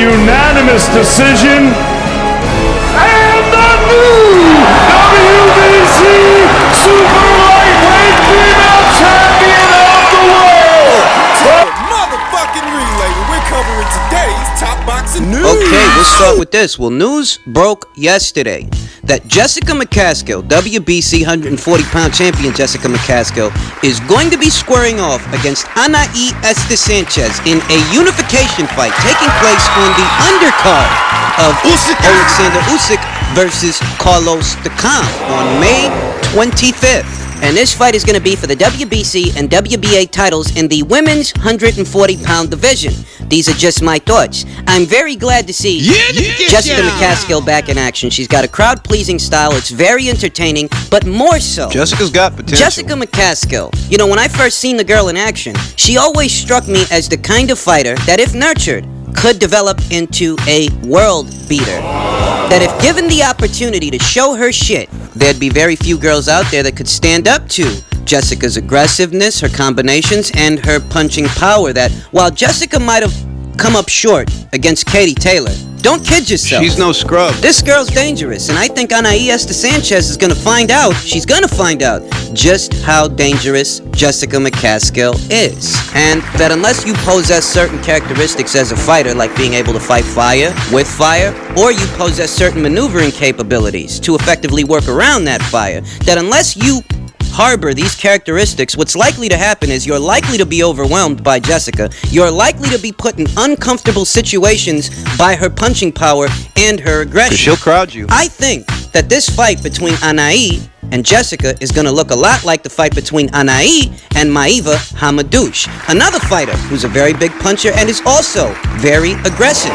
unanimous decision, and the new WBC Super Lightweight Female Champion of the World! Motherfucking relay, we're covering today's top boxing news. Okay, we'll start with this. Well, news broke yesterday that Jessica McCaskill, WBC 140-pound champion Jessica McCaskill, is going to be squaring off against Anaí Sanchez in a unification fight taking place on the undercard of Alexander Usyk versus Carlos Takam on May 25th. And this fight is going to be for the WBC and WBA titles in the women's 140-pound division. These are just my thoughts. I'm very glad to see Jessica McCaskill back in action. She's got a crowd-pleasing style. It's very entertaining, but more so, Jessica's got potential. Jessica McCaskill. You know, when I first seen the girl in action, she always struck me as the kind of fighter that, if nurtured, could develop into a world beater. That if given the opportunity to show her shit, there'd be very few girls out there that could stand up to Jessica's aggressiveness, her combinations, and her punching power. That while Jessica might have come up short against Katie Taylor, don't kid yourself. She's no scrub. This girl's dangerous, and I think Anaí Sanchez is gonna find out, just how dangerous Jessica McCaskill is. And that unless you possess certain characteristics as a fighter, like being able to fight fire with fire, or you possess certain maneuvering capabilities to effectively work around that fire, that unless you harbor these characteristics, what's likely to happen is you're likely to be overwhelmed by Jessica. You're likely to be put in uncomfortable situations by her punching power and her aggression. 'Cause she'll crowd you. I think that this fight between Anaí and Jessica is going to look a lot like the fight between Anaí and Maeva Hamadouche, another fighter who's a very big puncher and is also very aggressive.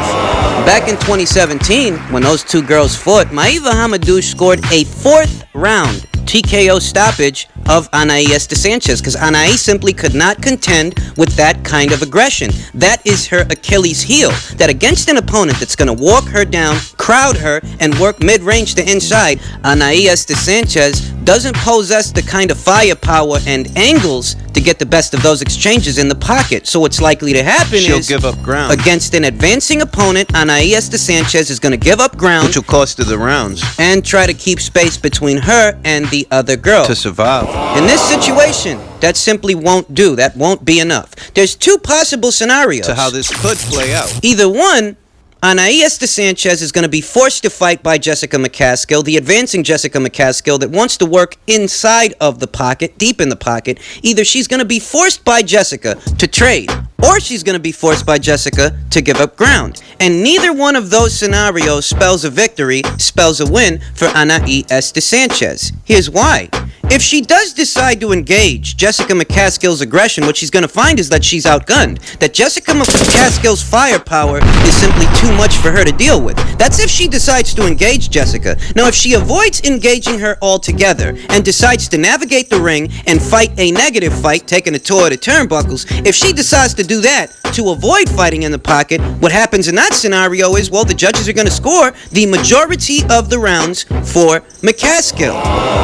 Back in 2017, when those two girls fought, Maeva Hamadouche scored a 4th round TKO stoppage of Anaí Sanchez because Anaí simply could not contend with that kind of aggression. That is her Achilles heel. That against an opponent that's going to walk her down, crowd her, and work mid-range to inside, Anaí Sanchez doesn't possess the kind of firepower and angles to get the best of those exchanges in the pocket. So what's likely to happen She'll is give up ground. Against an advancing opponent, Anaí Sanchez is going to give up ground, which will cost her the rounds, and try to keep space between her and the other girl to survive. In this situation, that simply won't do. That won't be enough. There's two possible scenarios to how this could play out. Either one, Anaí Sanchez is going to be forced to fight by Jessica McCaskill, the advancing Jessica McCaskill that wants to work inside of the pocket, deep in the pocket. Either she's going to be forced by Jessica to trade, or she's going to be forced by Jessica to give up ground. And neither one of those scenarios spells a victory, spells a win for Anaí Sanchez. Here's why. If she does decide to engage Jessica McCaskill's aggression, what she's going to find is that she's outgunned. That Jessica McCaskill's firepower is simply too much for her to deal with. That's if she decides to engage Jessica. Now, if she avoids engaging her altogether and decides to navigate the ring and fight a negative fight, taking a tour of the turnbuckles, if she decides to do that to avoid fighting in the pocket, what happens in that scenario is, well, the judges are going to score the majority of the rounds for McCaskill.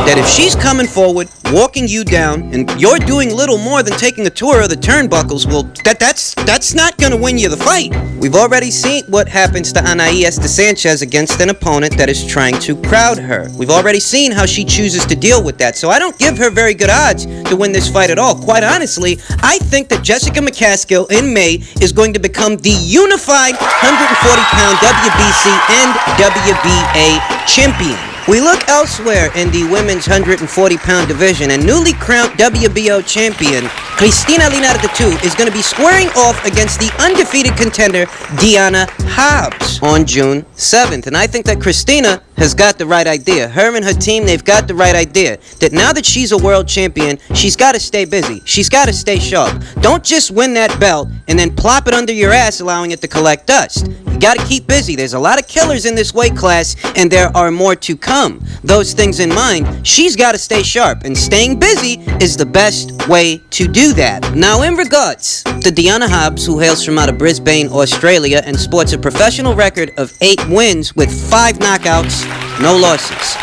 That if she's coming forward, walking you down, and you're doing little more than taking a tour of the turnbuckles, well, that's not going to win you the fight. We've already seen what happens to Anaí Sanchez against an opponent that is trying to crowd her. We've already seen how she chooses to deal with that, so I don't give her very good odds to win this fight at all. Quite honestly, I think that Jessica McCaskill in May is going to become the unified 140-pound WBC and WBA champion. We look elsewhere in the women's 140-pound division, and newly crowned WBO champion Cristina Linardatou is going to be squaring off against the undefeated contender Deanna Hobbs on June 7th. And I think that Cristina has got the right idea. Her and her team, they've got the right idea. That now that she's a world champion, she's got to stay busy. She's got to stay sharp. Don't just win that belt and then plop it under your ass, allowing it to collect dust. You got to keep busy. There's a lot of killers in this weight class, and there are more to come. Those things in mind, she's got to stay sharp, and staying busy is the best way to do that. Now, in regards to Deanna Hobbs, who hails from out of Brisbane, Australia, and sports a professional record of 8 wins with 5 knockouts, no losses.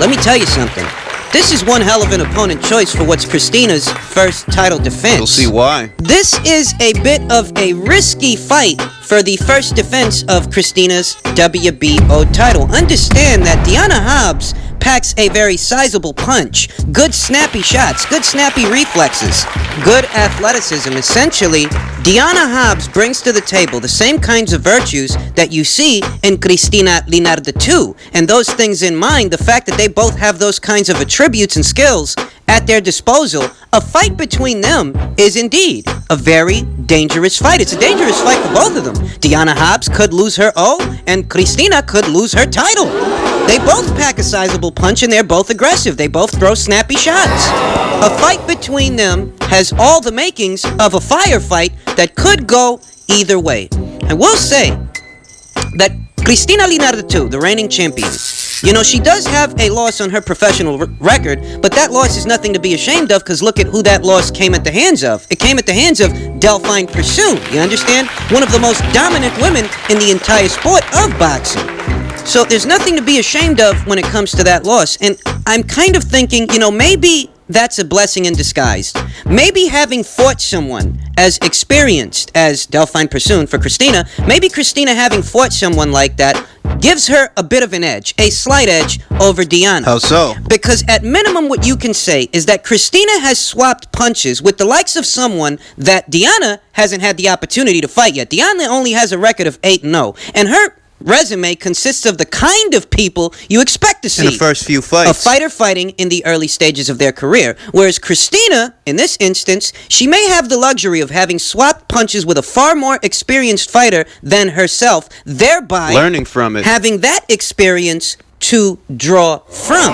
Let me tell you something. this is one hell of an opponent choice for what's Christina's first title defense. You'll see why. This is a bit of a risky fight for the first defense of Christina's WBO title. Understand that Deanna Hobbs packs a very sizable punch, good snappy shots, good snappy reflexes, good athleticism. Essentially, Deanna Hobbs brings to the table the same kinds of virtues that you see in Cristina Linardatou. And those things in mind, the fact that they both have those kinds of attributes and skills at their disposal, a fight between them is indeed a very dangerous fight. It's a dangerous fight for both of them. Deanna Hobbs could lose her O, and Cristina could lose her title. They both pack a sizable punch, and they're both aggressive. They both throw snappy shots. A fight between them has all the makings of a firefight that could go either way. I will say that Cristina Linardatou, the reigning champion, you know, she does have a loss on her professional record, but that loss is nothing to be ashamed of, because look at who that loss came at the hands of. It came at the hands of Delphine Persoon, you understand? One of the most dominant women in the entire sport of boxing. So there's nothing to be ashamed of when it comes to that loss. And I'm kind of thinking, you know, maybe that's a blessing in disguise. Maybe having fought someone as experienced as Delphine Persoon for Cristina, maybe Cristina having fought someone like that gives her a bit of an edge, a slight edge over Deanna. How so? Because at minimum what you can say is that Cristina has swapped punches with the likes of someone that Deanna hasn't had the opportunity to fight yet. Deanna only has a record of 8-0, and her resume consists of the kind of people you expect to see In the first few fights. a fighter fighting in the early stages of their career. Whereas Cristina, in this instance, she may have the luxury of having swapped punches with a far more experienced fighter than herself, thereby learning from it, having that experience to draw from.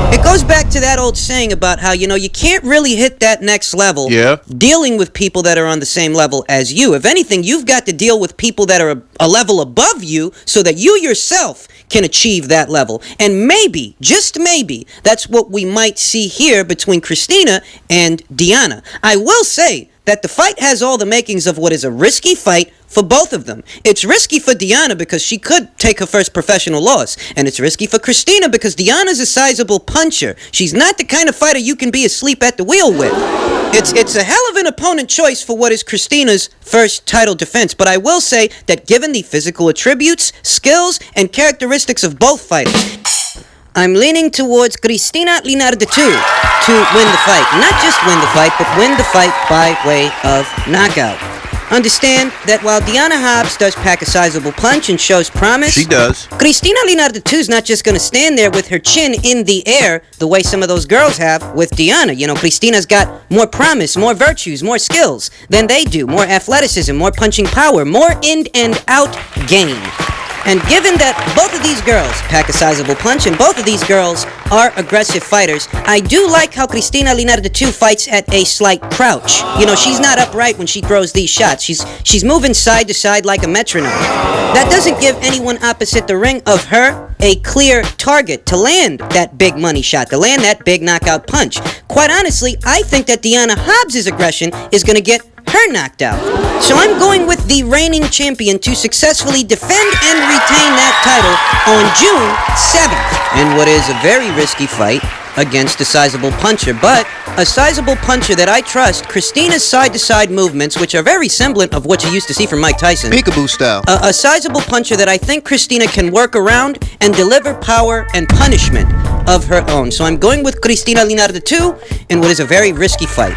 It goes back to that old saying about how, you know, you can't really hit that next level dealing with people that are on the same level as you. If anything, you've got to deal with people that are a level above you so that you yourself can achieve that level. And maybe, just maybe, that's what we might see here between Cristina and Deanna. I will say that the fight has all the makings of what is a risky fight for both of them. It's risky for Deanna because she could take her first professional loss. And it's risky for Cristina because Deanna's a sizable puncher. She's not the kind of fighter you can be asleep at the wheel with. It's a hell of an opponent choice for what is Cristina's first title defense. But I will say that given the physical attributes, skills, and characteristics of both fighters, I'm leaning towards Cristina Linardatou to win the fight. Not just win the fight, but win the fight by way of knockout. Understand that while Deanna Hobbs does pack a sizable punch and shows promise, she does. Cristina Linardatou's not just going to stand there with her chin in the air the way some of those girls have with Deanna. You know, Cristina's got more promise, more virtues, more skills than they do, more athleticism, more punching power, more in and out game. And given that both of these girls pack a sizable punch and both of these girls are aggressive fighters, I do like how Cristina Linardatou fights at a slight crouch. You know, she's not upright when she throws these shots. She's moving side to side like a metronome. That doesn't give anyone opposite the ring of her a clear target to land that big money shot, to land that big knockout punch. Quite honestly, I think that Deanna Hobbs' aggression is going to get her knocked out. So I'm going with the reigning champion to successfully defend and retain that title on June 7th. In what is a very risky fight against a sizable puncher, but a sizable puncher that I trust. Cristina's side-to-side movements, which are very semblant of what you used to see from Mike Tyson. Peekaboo style. A sizable puncher that I think Cristina can work around and deliver power and punishment of her own. So I'm going with Cristina Linardatou in what is a very risky fight.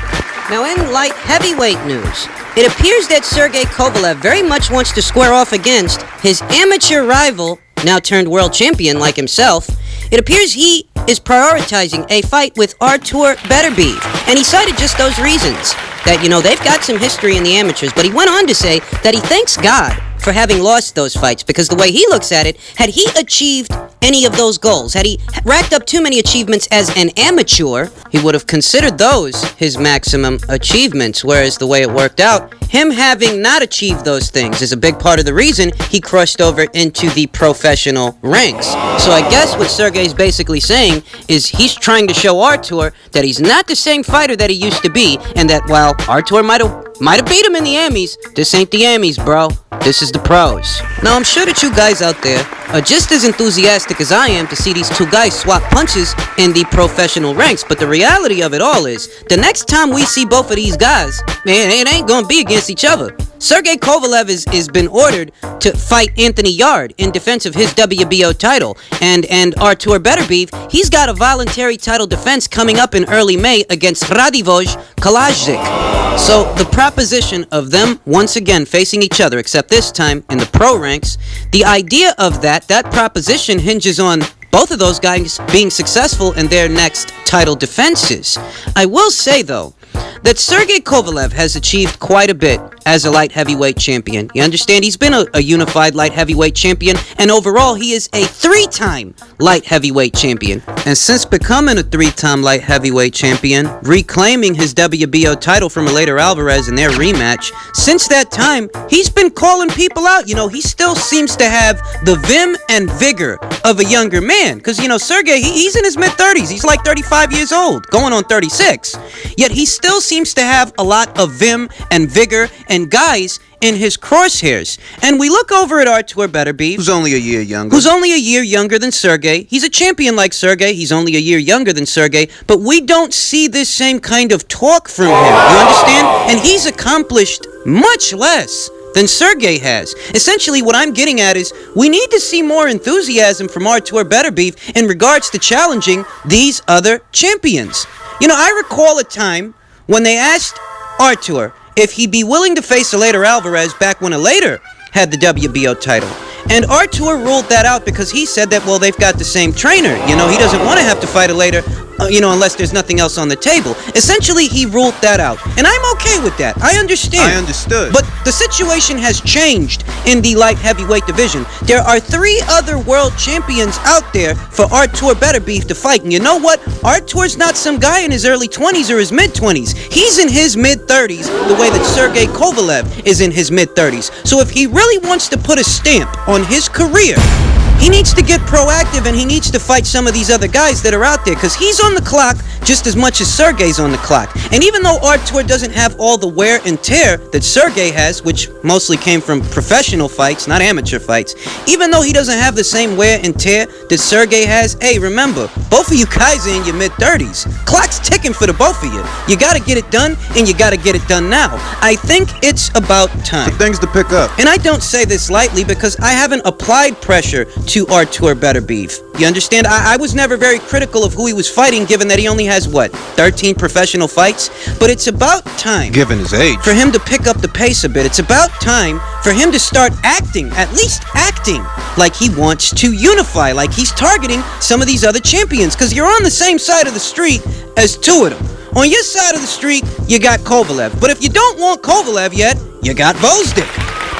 Now, in light heavyweight news, it appears that Sergey Kovalev very much wants to square off against his amateur rival, now turned world champion like himself. It appears he is prioritizing a fight with Artur Beterbiev, and he cited just those reasons. That, you know, they've got some history in the amateurs, but he went on to say that he thanks God for having lost those fights, because the way he looks at it, had he achieved any of those goals, had he racked up too many achievements as an amateur, he would have considered those his maximum achievements, whereas the way it worked out, him having not achieved those things is a big part of the reason he crossed over into the professional ranks. So I guess what Sergey's basically saying is he's trying to show Artur that he's not the same fighter that he used to be, and that while Artur might have Might have beat him in the Amis. This ain't the Amis, bro. This is the pros. Now, I'm sure that you guys out there are just as enthusiastic as I am to see these two guys swap punches in the professional ranks, but the reality of it all is, the next time we see both of these guys, man, it ain't gonna be against each other. Sergey Kovalev is been ordered to fight Anthony Yarde in defense of his WBO title, and Artur Beterbiev, he's got a voluntary title defense coming up in early May against Radivoj Kalajdzic. So the proposition of them once again facing each other, except this time in the pro ranks, the idea of that proposition hinges on both of those guys being successful in their next title defenses. I will say, though, that Sergey Kovalev has achieved quite a bit as a light heavyweight champion. You understand? He's been a unified light heavyweight champion, and overall, he is a 3-time light heavyweight champion. And since becoming a 3-time light heavyweight champion, reclaiming his WBO title from Eleider Alvarez in their rematch, since that time, he's been calling people out. You know, he still seems to have the vim and vigor of a younger man. Because, you know, Sergey, he's in his mid-30s. He's like 35 years old, going on 36. Yet he still seems to have a lot of vim and vigor and guys in his crosshairs. And we look over at Artur Beterbiev, Who's only a year younger. who's only a year younger than Sergey. He's a champion like Sergey. He's only a year younger than Sergey. But we don't see this same kind of talk from him. You understand? And he's accomplished much less than Sergey has. Essentially, what I'm getting at is we need to see more enthusiasm from Artur Beterbiev in regards to challenging these other champions. You know, I recall a time when they asked Artur if he'd be willing to face Eleider Alvarez back when Eleider had the WBO title. And Artur ruled that out because he said that, well, they've got the same trainer. You know, he doesn't want to have to fight Eleider, unless there's nothing else on the table. Essentially, he ruled that out. And I'm okay with that. I understand. I understood. But the situation has changed in the light heavyweight division. There are 3 other world champions out there for Artur Beterbiev to fight. And you know what? Artur's not some guy in his early 20s or his mid-20s. He's in his mid-30s the way that Sergey Kovalev is in his mid-30s. So if he really wants to put a stamp on his career, he needs to get proactive and he needs to fight some of these other guys that are out there, because he's on the clock just as much as Sergey's on the clock. And even though Artur doesn't have all the wear and tear that Sergey has, which mostly came from professional fights, not amateur fights, even though he doesn't have the same wear and tear that Sergey has, hey, remember, both of you guys are in your mid-30s. Clock's ticking for the both of you. You gotta get it done, and you gotta get it done now. I think it's about time. Some things to pick up. And I don't say this lightly because I haven't applied pressure to Artur Beterbiev. You understand? I was never very critical of who he was fighting, given that he only has, 13 professional fights? But it's about time, Given his age. for him to pick up the pace a bit. It's about time for him to start acting, at least acting, like he wants to unify, like he's targeting some of these other champions, because you're on the same side of the street as 2 of them. On your side of the street, you got Kovalev. But if you don't want Kovalev yet, you got Gvozdyk.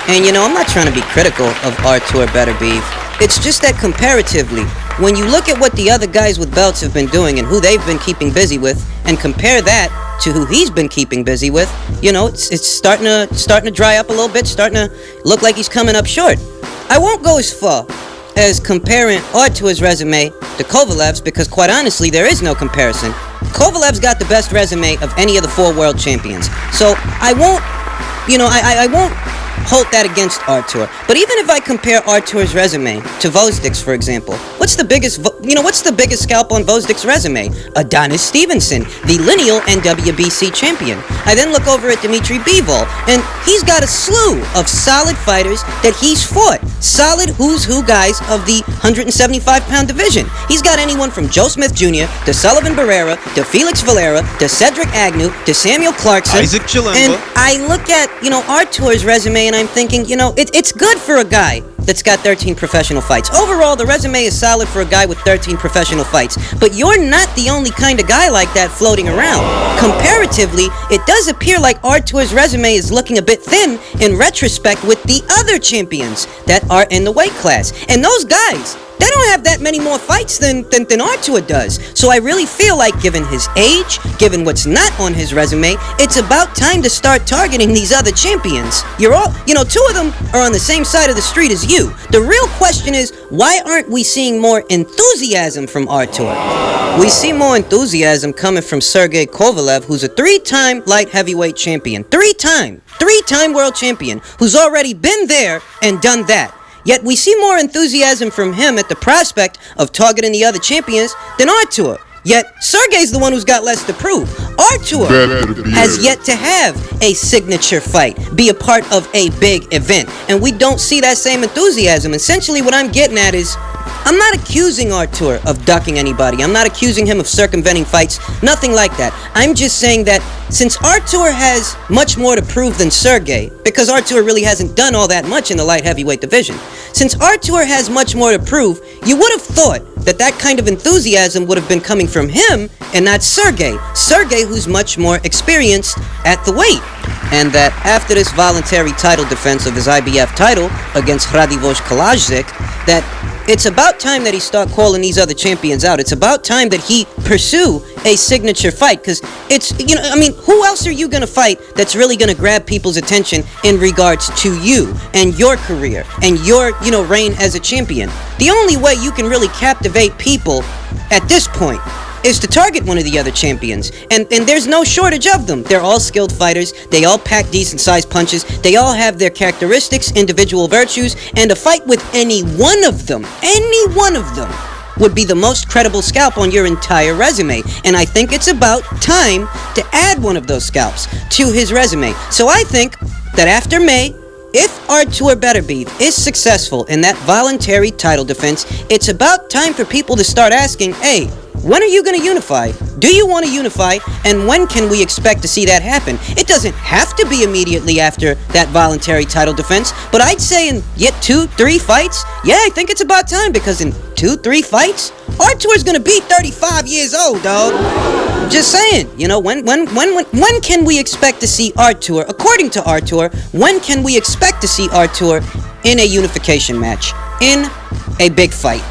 And you know, I'm not trying to be critical of Artur Beterbiev. It's just that comparatively, when you look at what the other guys with belts have been doing and who they've been keeping busy with, and compare that to who he's been keeping busy with, you know, it's starting to dry up a little bit, starting to look like he's coming up short. I won't go as far as comparing Artur's resume to Kovalev's, because quite honestly, there is no comparison. Kovalev's got the best resume of any of the 4 world champions. So I won't, I won't hold that against Artur. But even if I compare Artur's resume to Gvozdyk's, for example, what's the biggest scalp on Gvozdyk's resume? Adonis Stevenson, the lineal NWBC champion. I then look over at Dmitry Bivol, and he's got a slew of solid fighters that he's fought. Solid who's who guys of the 175-pound division. He's got anyone from Joe Smith Jr. to Sullivan Barrera to Felix Valera to Cedric Agnew to Samuel Clarkson. Isaac Chilemba. And I look at, Artur's resume and I'm thinking, it's good for a guy that's got 13 professional fights. Overall, the resume is solid for a guy with 13 professional fights. But you're not the only kind of guy like that floating around. Comparatively, it does appear like Artur's resume is looking a bit thin in retrospect with the other champions that are in the weight class. And those guys, they don't have that many more fights than Artur does. So I really feel like, given his age, given what's not on his resume, it's about time to start targeting these other champions. You're all, two of them are on the same side of the street as you. The real question is, why aren't we seeing more enthusiasm from Artur? We see more enthusiasm coming from Sergey Kovalev, who's a 3-time light heavyweight champion. 3-time world champion, who's already been there and done that. Yet we see more enthusiasm from him at the prospect of targeting the other champions than Artur. Yet Sergey's the one who's got less to prove. Artur has yet to have a signature fight, be a part of a big event, and we don't see that same enthusiasm. Essentially what I'm getting at is, I'm not accusing Artur of ducking anybody. I'm not accusing him of circumventing fights. Nothing like that. I'm just saying that since Artur has much more to prove than Sergey, because Artur really hasn't done all that much in the light heavyweight division, since Artur has much more to prove, you would have thought that that kind of enthusiasm would have been coming from him and not Sergey. Sergey, who's much more experienced at the weight. And that after this voluntary title defense of his IBF title against Radivoj Kalajdzic, that it's about time that he start calling these other champions out. It's about time that he pursue a signature fight, because it's, who else are you going to fight that's really going to grab people's attention in regards to you and your career and your, reign as a champion? The only way you can really captivate people at this point is to target one of the other champions, and there's no shortage of them. They're all skilled fighters, they all pack decent sized punches, they all have their characteristics, individual virtues, and a fight with any one of them would be the most credible scalp on your entire resume. And I think it's about time to add one of those scalps to his resume. So I think that after May, if Artur Beterbiev is successful in that voluntary title defense, it's about time for people to start asking, hey, when are you going to unify? Do you want to unify? And when can we expect to see that happen? It doesn't have to be immediately after that voluntary title defense, but I'd say in yet 2-3 fights, yeah, I think it's about time, because in 2-3 fights, Artur's going to be 35 years old, dog. Just saying, when can we expect to see Artur, according to Artur, when can we expect to see Artur in a unification match, in a big fight?